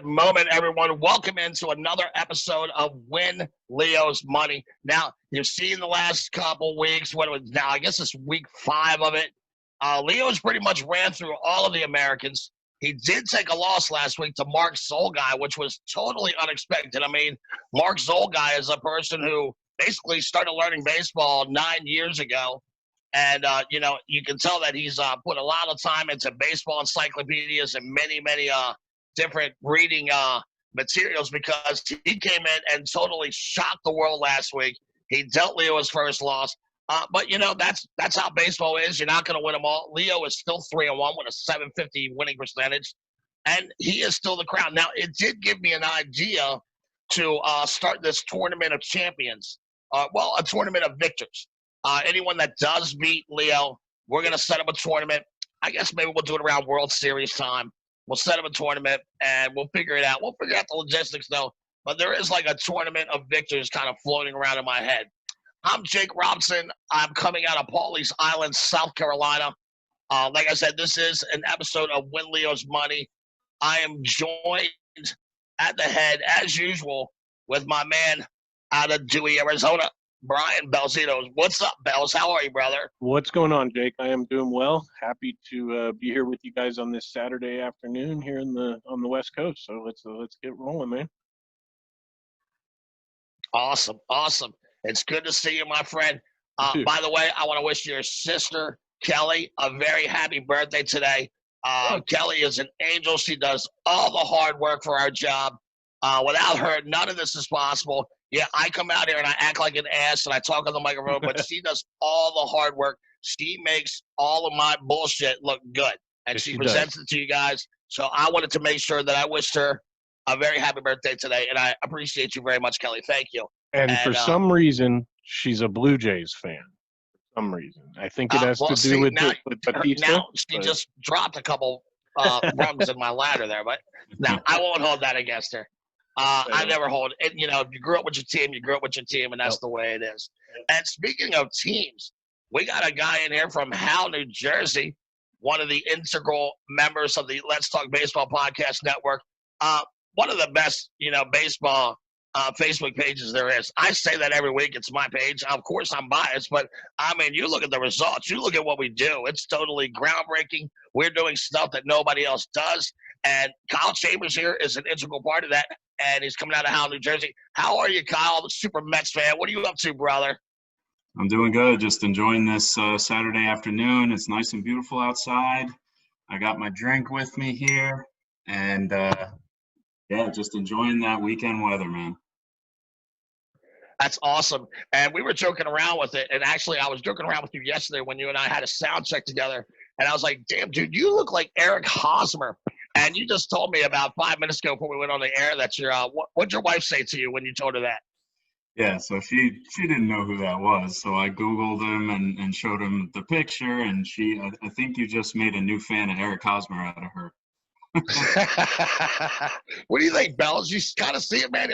moment, everyone. Welcome into another episode of Win Leo's Money. Now, you've seen the last couple weeks. Now? I guess it's week 5 of it. Leo's pretty much ran through all of the Americans. He did take a loss last week to Mark Zolgai, which was totally unexpected. I mean, Mark Zolgai is a person who basically started learning baseball 9 years ago. And, you can tell that he's put a lot of time into baseball encyclopedias and many different reading materials, because he came in and totally shocked the world last week. He dealt Leo his first loss. But, that's how baseball is. You're not going to win them all. Leo is still 3-1 with a 750 winning percentage, and he is still the crown. Now, it did give me an idea to start this tournament of champions, a tournament of victors. Anyone that does beat Leo, we're going to set up a tournament. I guess maybe we'll do it around World Series time. We'll set up a tournament, and we'll figure it out. We'll figure out the logistics, though. But there is like a tournament of victors kind of floating around in my head. I'm Jake Robson. I'm coming out of Pawleys Island, South Carolina. Like I said, this is an episode of Win Leo's Money. I am joined at the head, as usual, with my man out of Dewey, Arizona, Brian Belzito. What's up, Bells? How are you, brother? What's going on, Jake? I am doing well. Happy to be here with you guys on this Saturday afternoon here on the West Coast. So let's get rolling, man. Awesome. It's good to see you, my friend. By the way, I want to wish your sister, Kelly, a very happy birthday today. Kelly is an angel. She does all the hard work for our job. Without her, none of this is possible. Yeah, I come out here and I act like an ass and I talk on the microphone, but she does all the hard work. She makes all of my bullshit look good, and she presents it to you guys. So I wanted to make sure that I wished her a very happy birthday today, and I appreciate you very much, Kelly. Thank you. And for some reason, she's a Blue Jays fan. For some reason. I think it has to do with Batista. Now, she just dropped a couple rungs in my ladder there, but now I won't hold that against her. I never hold it. If you grew up with your team, you grew up with your team, and that's the way it is. And speaking of teams, we got a guy in here from Howell, New Jersey, one of the integral members of the Let's Talk Baseball Podcast Network. One of the best, baseball Facebook pages there is. I say that every week. It's my page. Of course, I'm biased, but, you look at the results. You look at what we do. It's totally groundbreaking. We're doing stuff that nobody else does, and Kyle Chambers here is an integral part of that, and he's coming out of Howell, New Jersey. How are you, Kyle, the super Mets fan? What are you up to, brother? I'm doing good. Just enjoying this Saturday afternoon. It's nice and beautiful outside. I got my drink with me here, and, just enjoying that weekend weather, man. That's awesome. And we were joking around with it. And actually, I was joking around with you yesterday when you and I had a sound check together. And I was like, damn, dude, you look like Eric Hosmer. And you just told me about 5 minutes ago before we went on the air that what'd your wife say to you when you told her that? Yeah, so she didn't know who that was. So I Googled him and showed him the picture. And I think you just made a new fan of Eric Hosmer out of her. What do you think, Bells? You kind of see it, man.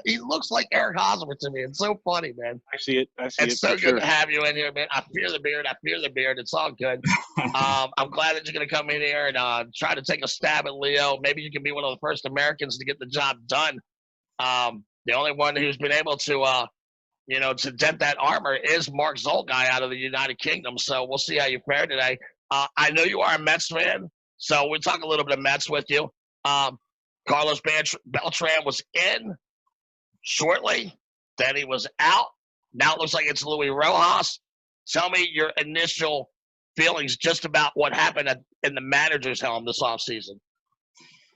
He looks like Eric Hosmer to me. It's so funny, man. I see it. It's so good to have you in here, man. I fear the beard. It's all good. I'm glad that you're going to come in here and try to take a stab at Leo. Maybe you can be one of the first Americans to get the job done. The only one who's been able to, to dent that armor is Mark Zolgai out of the United Kingdom. So we'll see how you fare today. I know you are a Mets fan. So we'll talk a little bit of Mets with you. Carlos Beltran was in shortly. Then he was out. Now it looks like it's Luis Rojas. Tell me your initial feelings just about what happened in the manager's helm this offseason.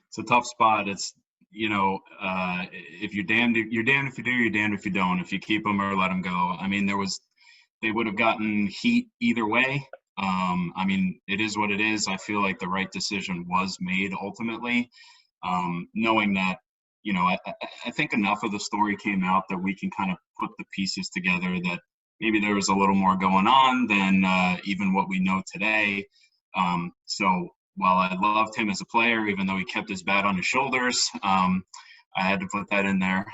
It's a tough spot. It's, if you're damned if you do, you're damned if you don't. If you keep them or let them go. They would have gotten heat either way. It is what it is. I feel like the right decision was made ultimately, knowing that, I think enough of the story came out that we can kind of put the pieces together that maybe there was a little more going on than even what we know today. So while I loved him as a player, even though he kept his bat on his shoulders, I had to put that in there.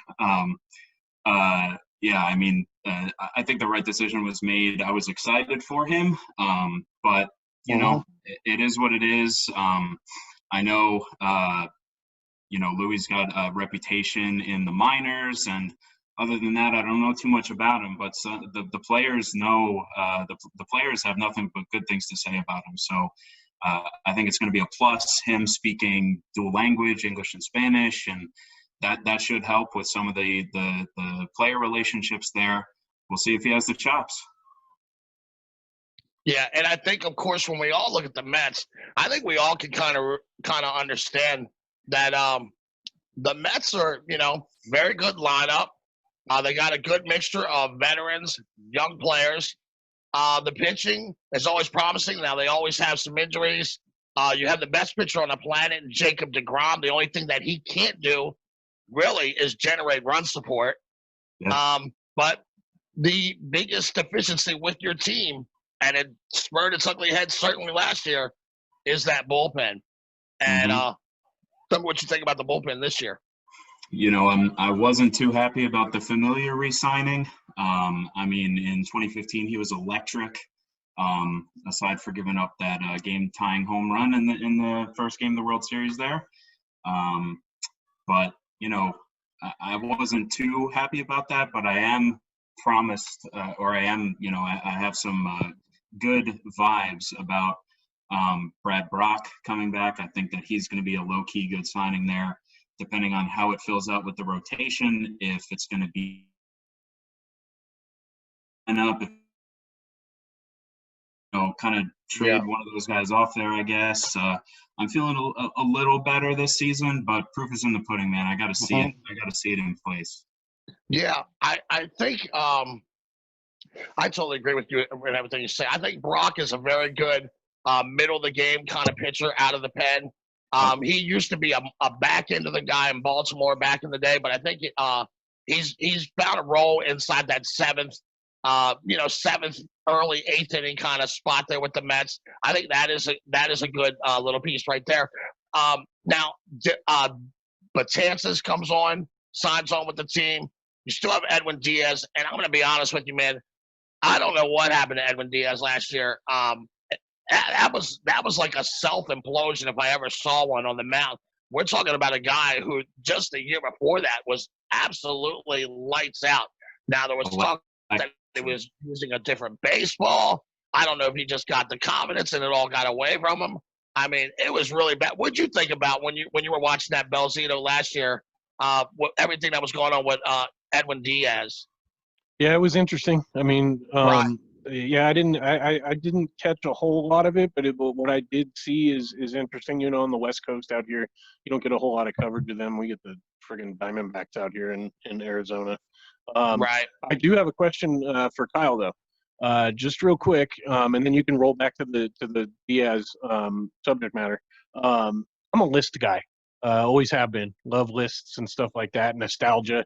I think the right decision was made. I was excited for him, but it is what it is. I know Louis got a reputation in the minors, and other than that, I don't know too much about him. But the players know the players have nothing but good things to say about him. So I think it's going to be a plus. Him speaking dual language, English and Spanish, and that should help with some of the player relationships there. We'll see if he has the chops. Yeah, and I think, of course, when we all look at the Mets, I think we all can kind of understand that the Mets are, very good lineup. They got a good mixture of veterans, young players. The pitching is always promising. Now, they always have some injuries. You have the best pitcher on the planet, Jacob deGrom. The only thing that he can't do, really, is generate run support. Yeah. But the biggest deficiency with your team, and it spurred its ugly head certainly last year, is that bullpen. And tell me what you think about the bullpen this year. I wasn't too happy about the Familia re-signing. In 2015 he was electric. Aside for giving up that game-tying home run in the first game of the World Series there, but I wasn't too happy about that. But I am promised, I have some good vibes about Brad Brock coming back. I think that he's going to be a low-key good signing there, depending on how it fills out with the rotation. If it's going to be up, kind of trade one of those guys off there, I guess. I'm feeling a little better this season, but proof is in the pudding, man. I got to see it. I got to see it in place. Yeah, I think I totally agree with you and everything you say. I think Brock is a very good middle of the game kind of pitcher out of the pen. He used to be a back end of the guy in Baltimore back in the day, but I think he's found a role inside that seventh, early eighth inning kind of spot there with the Mets. I think that is a good little piece right there. Now, Betances comes on, signs on with the team. You still have Edwin Diaz, and I'm going to be honest with you, man. I don't know what happened to Edwin Diaz last year. That was like a self-implosion if I ever saw one on the mound. We're talking about a guy who just the year before that was absolutely lights out. Now, there was talk that he was using a different baseball. I don't know if he just got the confidence and it all got away from him. I mean, it was really bad. What did you think about when you were watching that Belzito last year, everything that was going on with Edwin Diaz? Yeah, it was interesting. I mean, Right. yeah, I didn't catch a whole lot of it, but what I did see is interesting. On the West Coast out here, you don't get a whole lot of coverage of them. We get the friggin' Diamondbacks out here in Arizona. Right. I do have a question for Kyle though, just real quick, and then you can roll back to the Diaz subject matter. I'm a list guy, always have been. Love lists and stuff like that, nostalgia.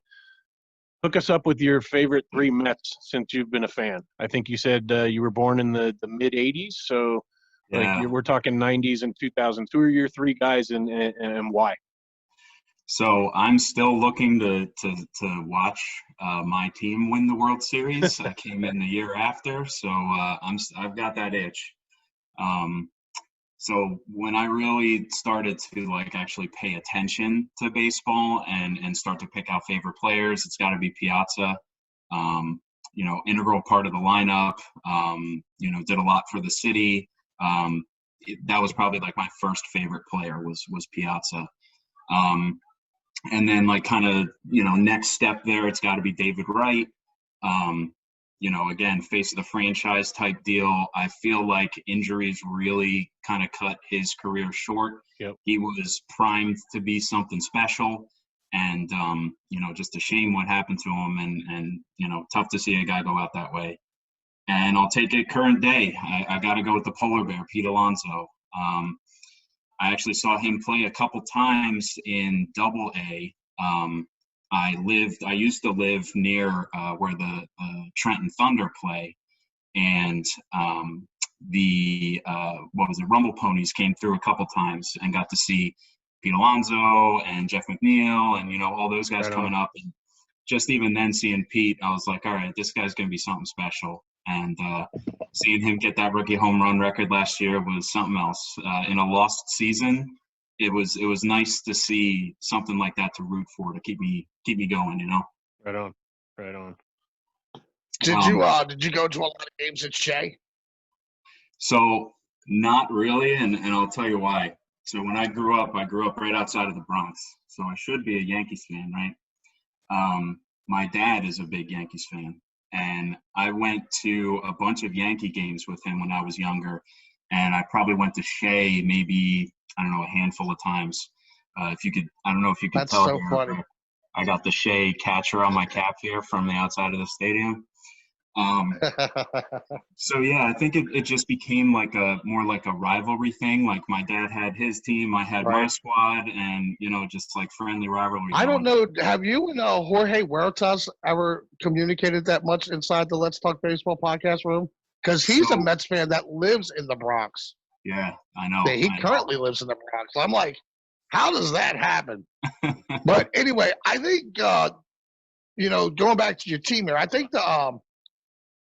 Hook us up with your favorite 3 Mets since you've been a fan. I think you said you were born in the mid '80s, so we're talking '90s and 2000s. Who are your 3 guys and why? So I'm still looking to watch my team win the World Series. I came in the year after, so I've got that itch. So when I really started to actually pay attention to baseball and start to pick out favorite players, it's got to be Piazza. Integral part of the lineup. Did a lot for the city. That was probably my first favorite player was Piazza. And then next step there, it's got to be David Wright. Again, face of the franchise type deal. I feel like injuries really kind of cut his career short. Yep. He was primed to be something special, and just a shame what happened to him, and tough to see a guy go out that way. And I'll take it current day. I got to go with the polar bear, Pete Alonso. I actually saw him play a couple times in Double-A. I used to live near where the Trenton Thunder play, and the Rumble Ponies came through a couple times and got to see Pete Alonso and Jeff McNeil and all those guys coming up. And just even then seeing Pete, I was like, all right, this guy's going to be something special. And seeing him get that rookie home run record last year was something else. In a lost season, it was nice to see something like that to root for, to keep me going, you know. Right on. Right on. Did you go to a lot of games at Shea? So not really, and I'll tell you why. So when I grew up right outside of the Bronx. So I should be a Yankees fan, right? My dad is a big Yankees fan, and I went to a bunch of Yankee games with him when I was younger, and I probably went to Shea maybe, I don't know, a handful of times. I don't know if you could That's tell so here, funny. but I got the Shea catcher on my cap here from the outside of the stadium. So yeah, I think it just became more like a rivalry thing. Like my dad had his team, I had my Right. squad, and just like friendly rivalry. I don't know. Have you and Jorge Huertas ever communicated that much inside the Let's Talk Baseball podcast room? Because he's a So, Mets fan that lives in the Bronx. yeah, I know. He currently lives in the Bronx. I'm like, how does that happen? But anyway, I think going back to your team here, I think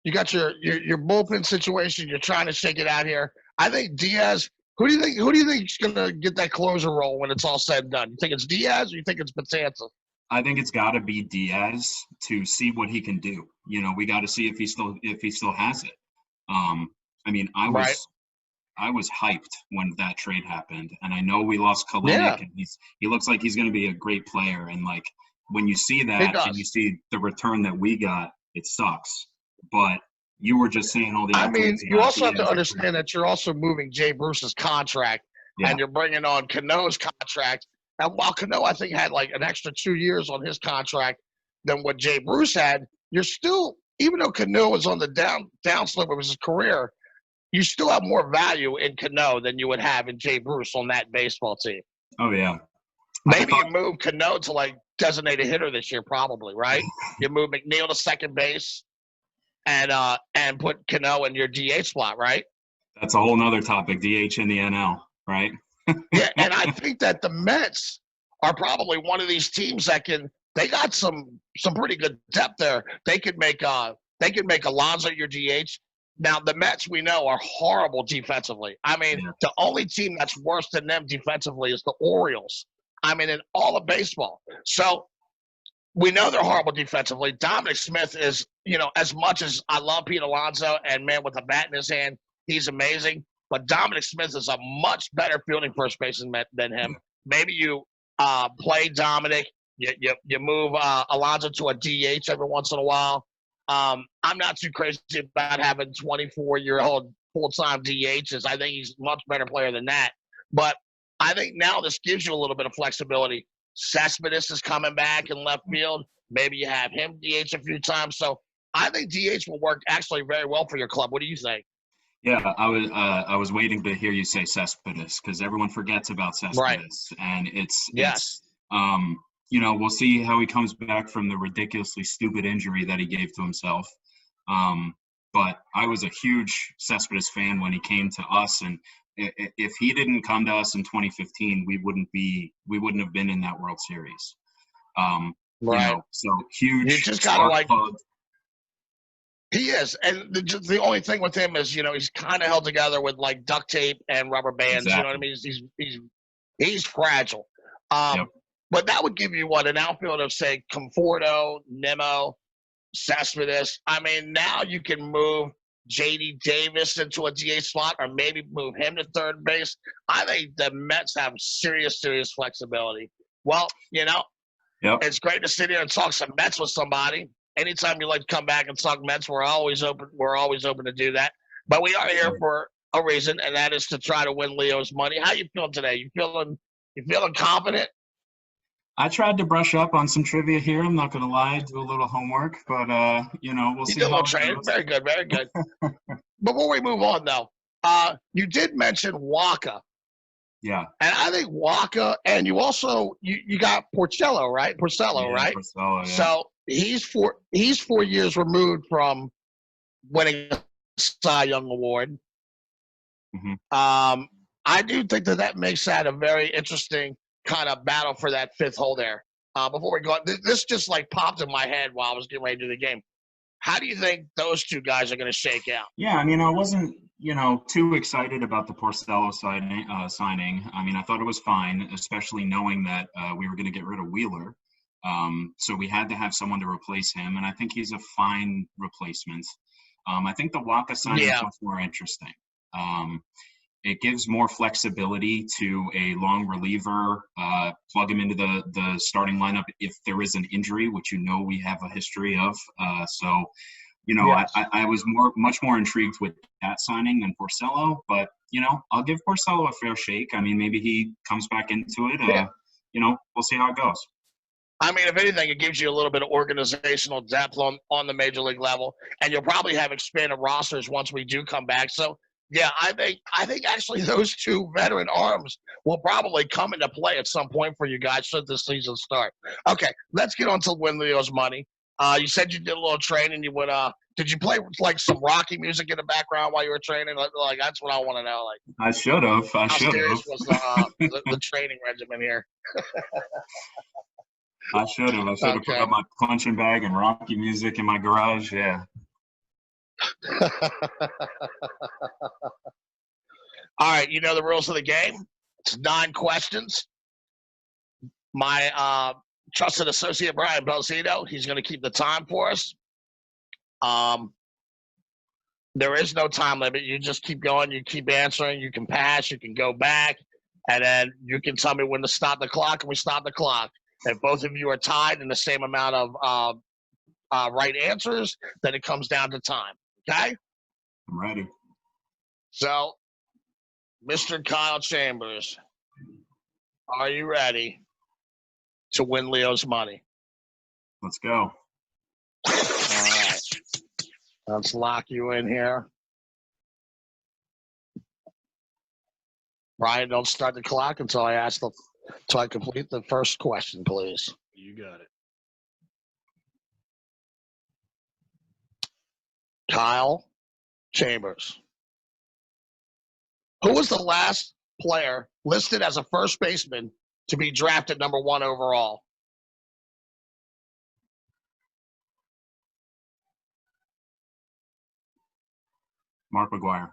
you got your bullpen situation. You're trying to shake it out here. I think Diaz. Who do you think is gonna get that closer role when it's all said and done? You think it's Diaz or you think it's Betances? I think it's got to be Diaz to see what he can do. We got to see if he still has it. I mean, I was hyped when that trade happened, and I know we lost Kalenic, and he looks like he's going to be a great player. And like when you see that and you see the return that we got, it sucks. But you were just saying all the. I mean, you also have to understand that you're also moving Jay Bruce's contract, and you're bringing on Cano's contract. And while Cano, I think, had like an extra 2 years on his contract than what Jay Bruce had, you're still, even though Cano was on the downslope of his career, you still have more value in Cano than you would have in Jay Bruce on that baseball team. Oh yeah. Maybe you move Cano to like designated hitter this year, probably, right? You move McNeil to second base. And put Cano in your DH slot, right? That's a whole nother topic, DH in the NL, right? Yeah, and I think that the Mets are probably one of these teams that they got some pretty good depth there. They could make Alonso your DH. Now the Mets we know are horrible defensively. I mean, the only team that's worse than them defensively is the Orioles. I mean, in all of baseball. So we know they're horrible defensively. Dominic Smith is, as much as I love Pete Alonso and man with a bat in his hand, he's amazing. But Dominic Smith is a much better fielding first baseman than him. Maybe you play Dominic, you move Alonso to a DH every once in a while. I'm not too crazy about having 24-year-old full-time DHs. I think he's a much better player than that. But I think now this gives you a little bit of flexibility. Cespedes is coming back in left field. Maybe you have him DH a few times. So I think DH will work actually very well for your club. What do you think? Yeah, I was waiting to hear you say Cespedes because everyone forgets about Cespedes, right. And it's we'll see how he comes back from the ridiculously stupid injury that he gave to himself. But I was a huge Cespedes fan when he came to us, and if he didn't come to us in 2015, we wouldn't have been in that World Series. Right. So huge. You just gotta He is, and the only thing with him is, he's kind of held together with like duct tape and rubber bands. Exactly. You know what I mean? He's fragile. But that would give you an outfield of say Conforto, Nimmo, Cespedes. I mean, now you can move J.D. Davis into a DH slot, or maybe move him to third base. I think the Mets have serious flexibility. Well, it's great to sit here and talk some Mets with somebody. Anytime you like to come back and talk Mets, we're always open. We're always open to do that. But we are here for a reason, and that is to try to win Leo's money. How you feeling today? You feeling confident? I tried to brush up on some trivia here. I'm not going to lie, do a little homework, but we'll see. You did a little training. Very good, very good. Before we move on, though, you did mention Waka. Yeah. And I think Waka, and you also you got Porcello, right? Porcello, right? Porcello, yeah. So he's 4 years removed from winning a Cy Young Award. Mm-hmm. I do think that makes that a very interesting kind of battle for that fifth hole there. Before we go on, this just like popped in my head while I was getting ready to do the game. How do you think those two guys are going to shake out? Yeah, I mean, I wasn't, too excited about the Porcello signing. I mean, I thought it was fine, especially knowing that we were going to get rid of Wheeler. So we had to have someone to replace him, and I think he's a fine replacement. I think the Waka signing is much more interesting. It gives more flexibility to a long reliever, plug him into the starting lineup if there is an injury, which we have a history of. Yes. I was much more intrigued with that signing than Porcello, but, I'll give Porcello a fair shake. I mean, maybe he comes back into it. We'll see how it goes. I mean, if anything, it gives you a little bit of organizational depth on the major league level, and you'll probably have expanded rosters once we do come back. So, yeah, I think actually those two veteran arms will probably come into play at some point for you guys should this season start. Okay, let's get on to Win Leo's money. You said you did a little training. You would did you play like some Rocky music in the background while you were training? Like that's what I want to know. Like I should have. How serious was the training regimen here? I should have. Put up my punching bag and Rocky music in my garage. Yeah. All right, you know the rules of the game. It's 9 questions. My trusted associate Brian Belzito, he's going to keep the time for us. There is no time limit. You just keep going. You keep answering. You can pass. You can go back, and then you can tell me when to stop the clock, and we stop the clock. If both of you are tied in the same amount of right answers, then it comes down to time. Okay? I'm ready. So, Mr. Kyle Chambers, are you ready to win Leo's money? Let's go. All right. Let's lock you in here. Brian, don't start the clock until I complete the first question, please. You got it. Kyle Chambers. Who was the last player listed as a first baseman to be drafted number 1 overall? Mark McGwire.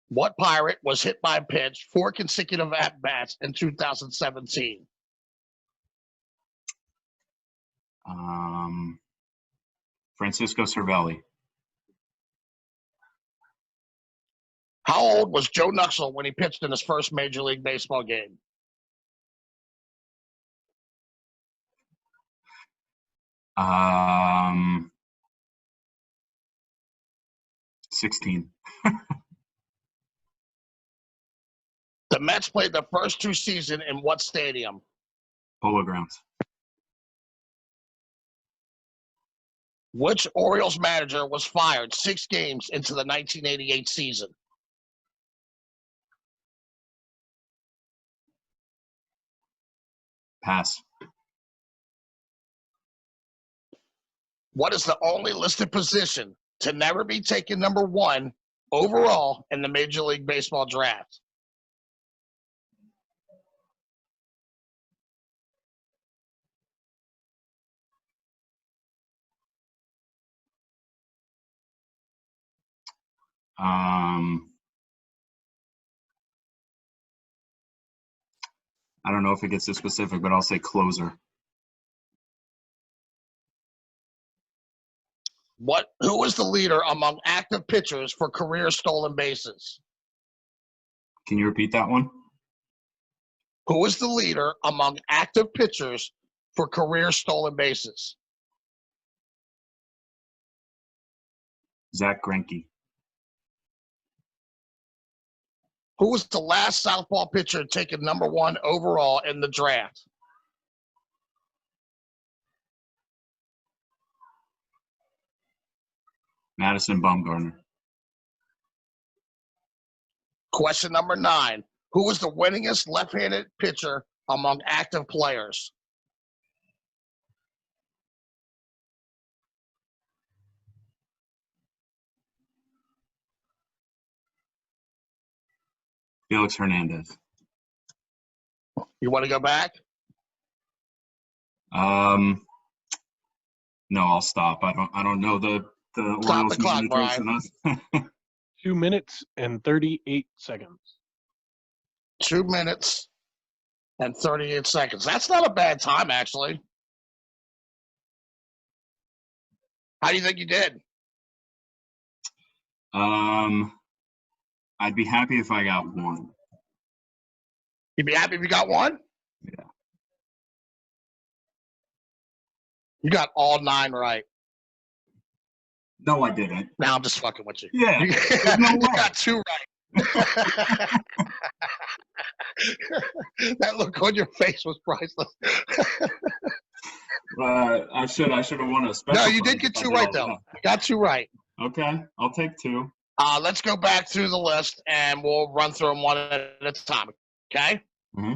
What Pirate was hit by a pitch 4 consecutive at-bats in 2017? Francisco Cervelli. How old was Joe Nuxhall when he pitched in his first Major League Baseball game? Um, 16. The Mets played the first 2 seasons in what stadium? Polo Grounds. Which Orioles manager was fired 6 games into the 1988 season? Pass. What is the only listed position to never be taken number 1 overall in the Major League Baseball draft? I don't know if it gets this specific, but I'll say closer. Who was the leader among active pitchers for career stolen bases? Can you repeat that one? Who was the leader among active pitchers for career stolen bases? Zach Greinke. Who was the last southpaw pitcher taken number 1 overall in the draft? Madison Bumgarner. Question number 9. Who was the winningest left-handed pitcher among active players? Felix Hernandez. You want to go back? No, I'll stop. I don't know the Stop Orioles the clock, managers Brian. enough. 2 minutes and 38 seconds. 2 minutes and 38 seconds. That's not a bad time, actually. How do you think you did? I'd be happy if I got one. You'd be happy if you got one? Yeah. You got all 9 right. No, I didn't. Now I'm just fucking with you. Yeah. You No way. got 2 right. That look on your face was priceless. I should have won a special. No, you did get 2 right, though. You got 2 right. Okay, I'll take 2. Let's go back through the list, and we'll run through them one at a time, okay? Mm-hmm.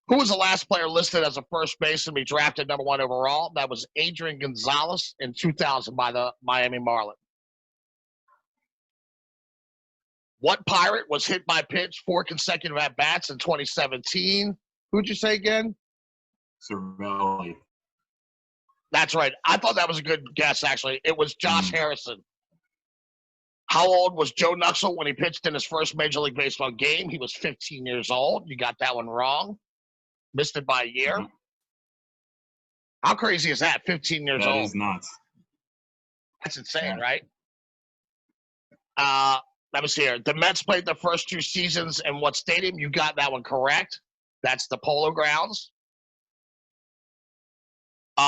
Who was the last player listed as a first baseman to be drafted number 1 overall? That was Adrian Gonzalez in 2000 by the Miami Marlins. What Pirate was hit by pitch 4 consecutive at-bats in 2017? Who'd you say again? Cervelli. That's right. I thought that was a good guess, actually. It was Josh Harrison. How old was Joe Nuxhall when he pitched in his first Major League Baseball game? He was 15 years old. You got that one wrong. Missed it by a year. Mm-hmm. How crazy is that? 15 years old. That is nuts. That's insane, Yeah. right? Let me see here. The Mets played their first 2 seasons in what stadium? You got that one correct. That's the Polo Grounds.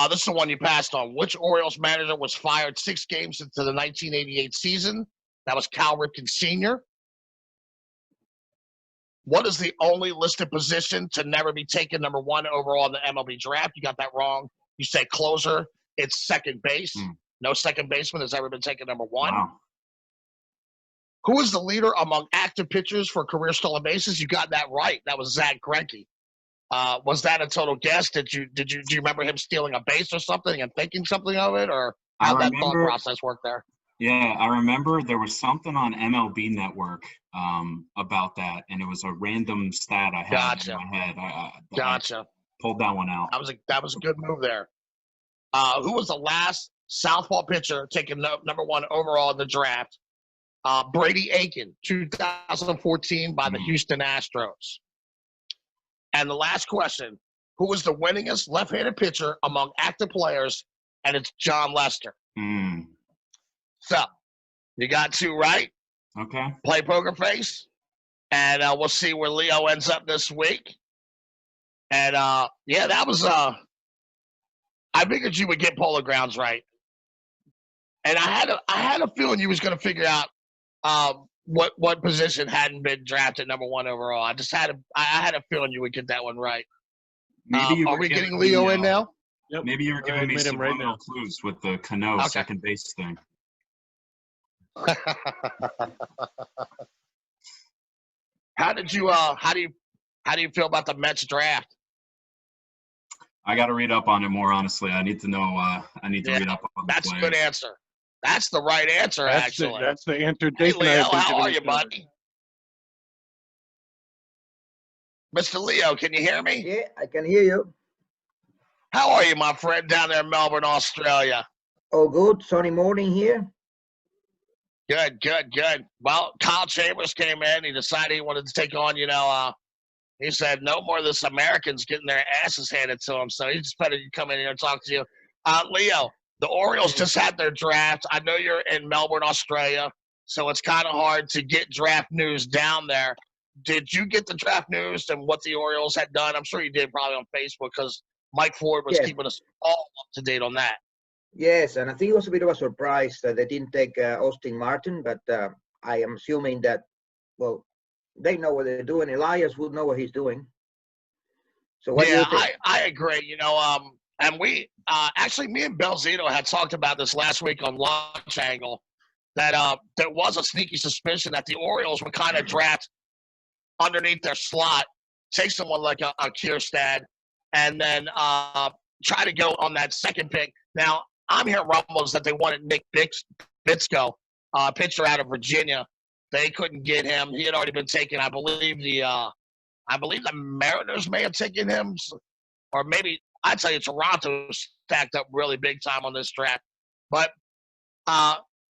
This is the one you passed on. Which Orioles manager was fired 6 games into the 1988 season? That was Cal Ripken Sr. What is the only listed position to never be taken number 1 overall in the MLB draft? You got that wrong. You say closer. It's second base. No second baseman has ever been taken number 1. Wow. Who is the leader among active pitchers for career stolen bases? You got that right. That was Zach Greinke. Was that a total guess? Do you remember him stealing a base or something and thinking something of it, or how that thought process worked there? Yeah, I remember there was something on MLB Network about that, and it was a random stat I had in my head. I pulled that one out. That was a good move there. Who was the last southpaw pitcher taken number 1 overall in the draft? Brady Aiken, 2014 by the Houston Astros. And the last question, who was the winningest left-handed pitcher among active players? And it's John Lester. So, you got 2 right. Okay. Play poker face. And we'll see where Leo ends up this week. And, yeah, that was I figured you would get Polo Grounds right. And I had a feeling you was going to figure out what position hadn't been drafted number 1 overall. I had a feeling you would get that one right. Maybe are we getting Leo in now? Yep. Maybe you were giving me some right clues with the Cano second base thing. How do you feel about the Mets draft? I got to read up on it more, honestly. I need to know. I need to read up on the That's a good answer. That's the right answer, actually. That's the answer. Hey, Leo, how are you, buddy? Mr. Leo, can you hear me? Yeah, I can hear you. How are you, my friend, down there in Melbourne, Australia? Oh, good. Sunny morning here. Good. Well, Kyle Chambers came in. He decided he wanted to take on, he said, no more of this Americans getting their asses handed to him. So he just better come in here and talk to you. Leo, the Orioles just had their draft. I know you're in Melbourne, Australia, so it's kind of hard to get draft news down there. Did you get the draft news and what the Orioles had done? I'm sure you did, probably on Facebook, because Mike Ford was keeping us all up to date on that. Yes, and I think it was a bit of a surprise that they didn't take Austin Martin, but I am assuming that, well, they know what they're doing. Elias would know what he's doing. So what do you think? I agree. And we actually, me and Belzito had talked about this last week on Launch Angle, that there was a sneaky suspicion that the Orioles would kind of draft underneath their slot, take someone like a Kierstad, and then try to go on that second pick. Now, I'm hearing rumbles that they wanted Nick Bitsko, pitcher out of Virginia. They couldn't get him. He had already been taken. I believe the Mariners may have taken him, or maybe I'd tell you Toronto stacked up really big time on this draft. But,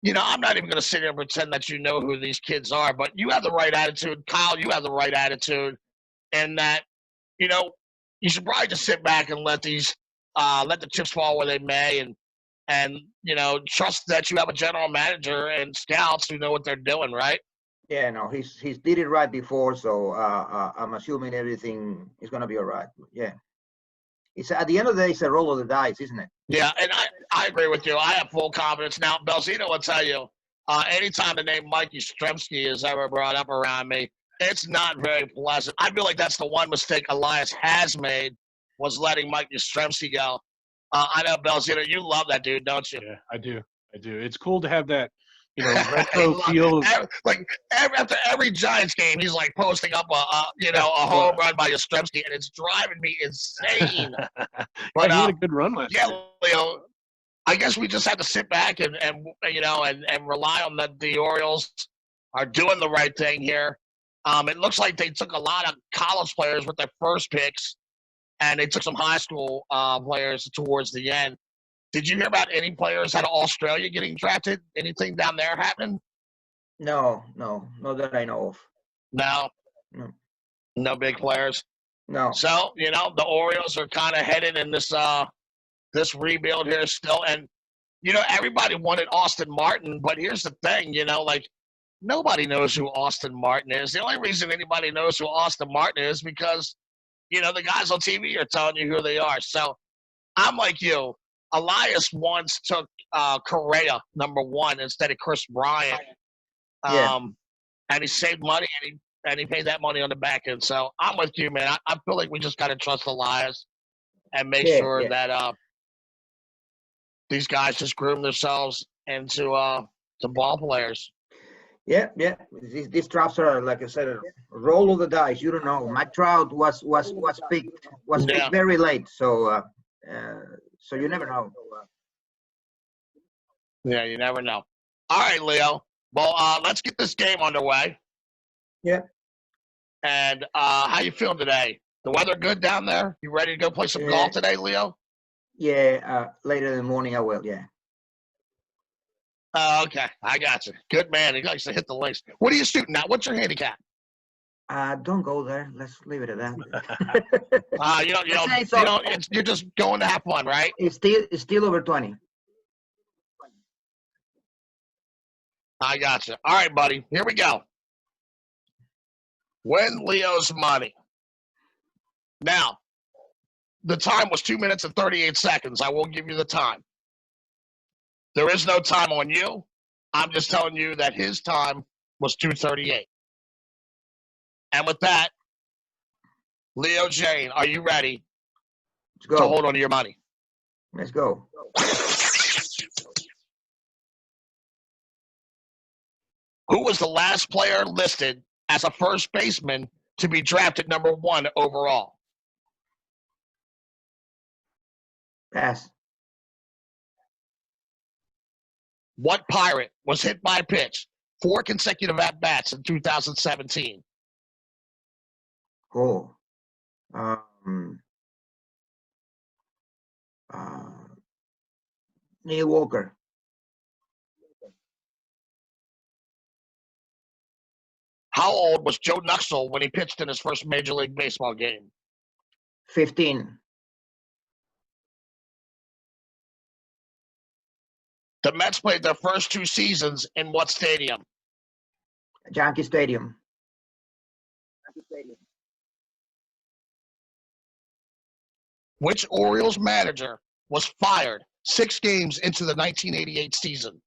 you know, I'm not even going to sit here and pretend that you know who these kids are, but you have the right attitude. Kyle, you have the right attitude. And that, you know, you should probably just sit back and let the chips fall where they may, and you know, trust that you have a general manager and scouts who know what they're doing, right? Yeah, no, he's did it right before, so I'm assuming everything is gonna be all right. Yeah, it's at the end of the day, it's a roll of the dice, isn't it? Yeah, and I agree with you. I have full confidence. Now, Belzino will tell you, anytime the name Mike Yastrzemski is ever brought up around me, it's not very pleasant. I feel like that's the one mistake Elias has made, was letting Mike Yastrzemski go. I know, Belzino, you love that dude, don't you? Yeah, I do. It's cool to have that, you know, retro feel. After every Giants game, he's like posting up a home run by Yastrzemski, and it's driving me insane. But he had a good run last year. Leo, I guess we just have to sit back and you know and rely on that the Orioles are doing the right thing here. It looks like they took a lot of college players with their first picks, and they took some high school players towards the end. Did you hear about any players out of Australia getting drafted? Anything down there happening? No, not that I know of. No. No big players. No. So, you know, the Orioles are kind of headed in this rebuild here still. And, you know, everybody wanted Austin Martin, but here's the thing, you know, like, nobody knows who Austin Martin is. The only reason anybody knows who Austin Martin is because, you know, the guys on TV are telling you who they are. So I'm like you. Elias once took Correa #1 instead of Chris Bryant. Yeah. And he saved money and he paid that money on the back end. So I'm with you, man. I feel like we just got to trust Elias and make sure that these guys just groom themselves into to ball players. Yeah. These drafts are, like I said, a roll of the dice. You don't know. Mike Trout was picked very late, so so you never know. Yeah, you never know. All right, Leo. Well, let's get this game underway. Yeah. And how you feeling today? The weather good down there? You ready to go play some golf today, Leo? Yeah, later in the morning I will, yeah. Okay, I got you. Good man. He likes to hit the links. What are you shooting at? What's your handicap? Don't go there. Let's leave it at that. You're just going to have fun, right? It's still over 20. I got you. All right, buddy. Here we go. Win Leo's money. Now, the time was 2 minutes and 38 seconds. I will give you the time. There is no time on you. I'm just telling you that his time was 2:38. And with that, Leo Jahn, are you ready to hold on to your money? Let's go. Who was the last player listed as a first baseman to be drafted #1 overall? Pass. What Pirate was hit by a pitch 4 consecutive at-bats in 2017? Oh. Neil Walker. How old was Joe Nuxhall when he pitched in his first Major League Baseball game? 15. The Mets played their first 2 seasons in what stadium? Yankee Stadium. Which Orioles manager was fired 6 games into the 1988 season?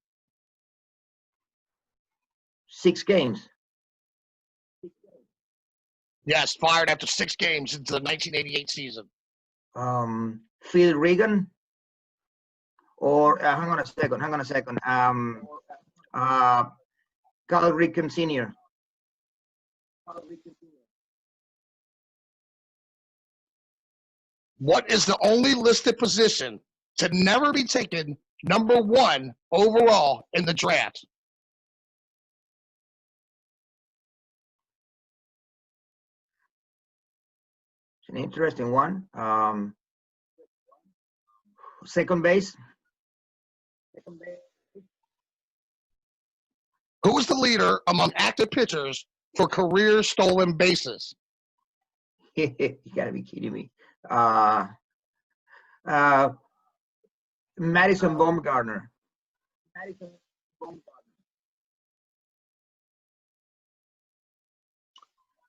6 games. Yes, fired after 6 games into the 1988 season. Phil Regan. Or hang on a second. Cal Ripken Sr. What is the only listed position to never be taken #1 overall in the draft? It's an interesting one. Second base. Who was the leader among active pitchers for career stolen bases? You gotta be kidding me. Uh, Madison Bumgarner.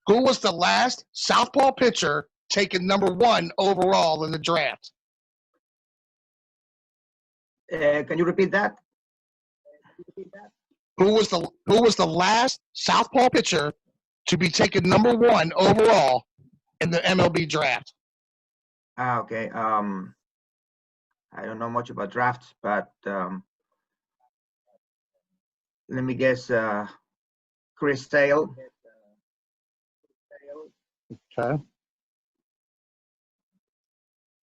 Who was the last southpaw pitcher taken #1 overall in the draft? Can you repeat that? Who was the last southpaw pitcher to be taken #1 overall in the MLB draft? Okay. I don't know much about drafts, but let me guess. Chris Sale. Okay.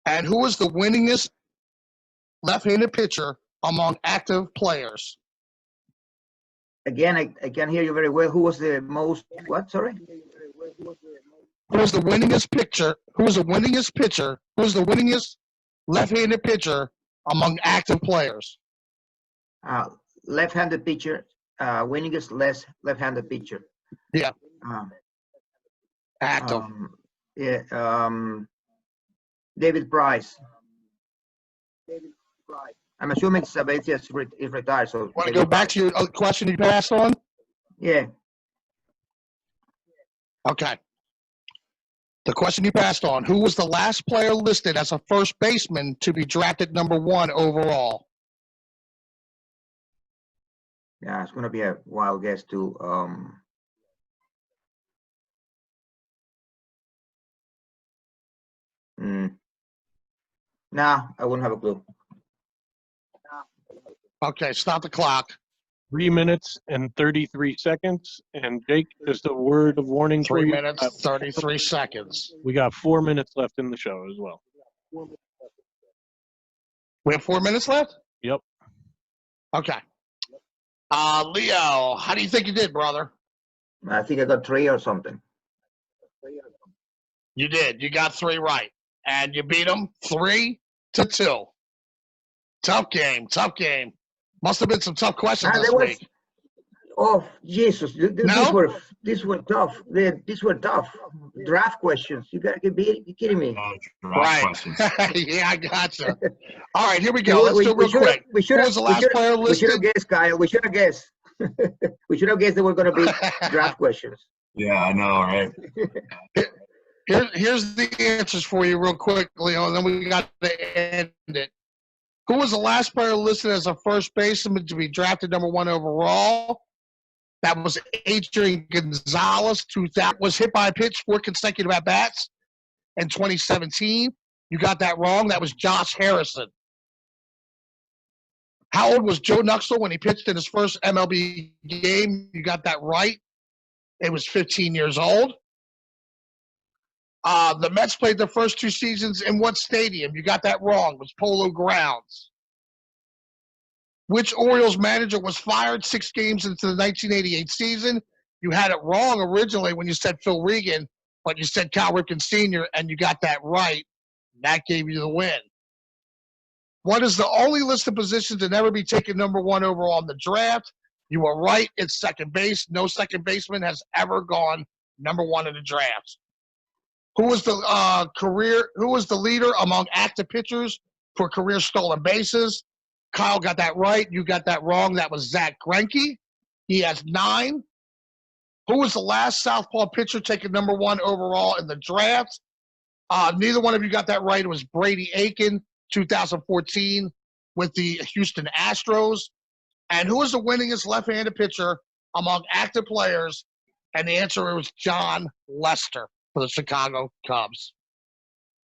And who was the winningest left-handed pitcher among active players? Again, I can't hear you very well. Who was the most? What? Sorry. Who was the winningest pitcher? Who was the winningest pitcher? Who was the winningest left-handed pitcher among active players? Left-handed pitcher. Winningest left-handed pitcher. Yeah. Active. Yeah. David Price. I'm assuming Sabathia is retired. So want to go back to your question you passed on? Yeah. Okay. The question you passed on: who was the last player listed as a first baseman to be drafted #1 overall? Yeah, it's gonna be a wild guess too. Nah, I wouldn't have a clue. Okay, stop the clock. 3 minutes and 33 seconds. And Jake, just a word of warning. 3 minutes, 33 seconds. We got 4 minutes left in the show as well. We have 4 minutes left? Yep. Okay. Leo, how do you think you did, brother? I think I got 3 or something. You did. You got 3 right. And you beat them 3-2. Tough game. Tough game. Must have been some tough questions this week. Oh, Jesus. These were tough. These were tough. Draft questions. You gotta be kidding me. Right. Yeah, I gotcha. All right, here we go. Let's do it real quick. Who was the last player listed? We should have guessed, Kyle. We should have guessed. We should have guessed that we're going to be draft questions. Yeah, I know, right? Here's the answers for you real quick, Leo, and then we got to end it. Who was the last player listed as a first baseman to be drafted #1 overall? That was Adrian Gonzalez. That was hit by a pitch 4 consecutive at-bats in 2017. You got that wrong. That was Josh Harrison. How old was Joe Nuxel when he pitched in his first MLB game? You got that right. It was 15 years old. The Mets played their first 2 seasons in what stadium? You got that wrong. It was Polo Grounds. Which Orioles manager was fired 6 games into the 1988 season? You had it wrong originally when you said Phil Regan, but you said Cal Ripken Sr., and you got that right. That gave you the win. What is the only list of positions to never be taken #1 overall in the draft? You were right. It's second base. No second baseman has ever gone #1 in the draft. Who was the leader among active pitchers for career stolen bases? Kyle got that right. You got that wrong. That was Zach Greinke. He has 9. Who was the last southpaw pitcher taken #1 overall in the draft? Neither one of you got that right. It was Brady Aiken, 2014, with the Houston Astros. And who was the winningest left-handed pitcher among active players? And the answer was John Lester for the Chicago Cubs.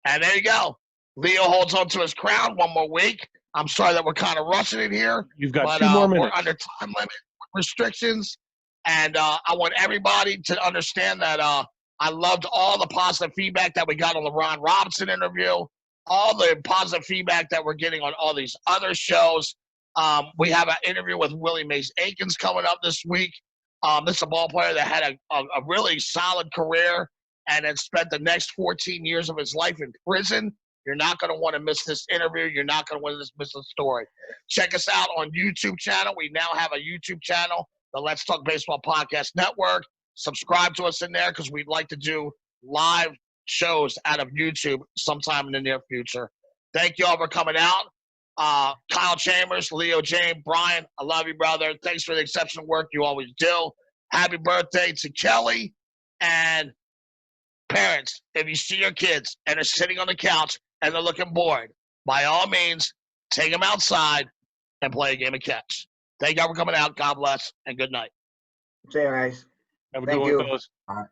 And there you go. Leo holds on to his crown 1 more week. I'm sorry that we're kind of rushing it here. You've got 2 more minutes. We're under time limit restrictions. And I want everybody to understand that I loved all the positive feedback that we got on the Ron Robinson interview, all the positive feedback that we're getting on all these other shows. We have an interview with Willie Mays Aikens coming up this week. This is a ball player that had a really solid career and then spent the next 14 years of his life in prison. You're not going to want to miss this interview. You're not going to want to miss the story. Check us out on YouTube channel. We now have a YouTube channel, the Let's Talk Baseball Podcast Network. Subscribe to us in there because we'd like to do live shows out of YouTube sometime in the near future. Thank you all for coming out. Kyle Chambers, Leo Jahn, Brian, I love you, brother. Thanks for the exceptional work you always do. Happy birthday to Kelly. And parents, if you see your kids and they're sitting on the couch and they're looking bored, by all means, take them outside and play a game of catch. Thank you all for coming out. God bless and good night. See you guys. Have a Thank good you. one, fellas. All right.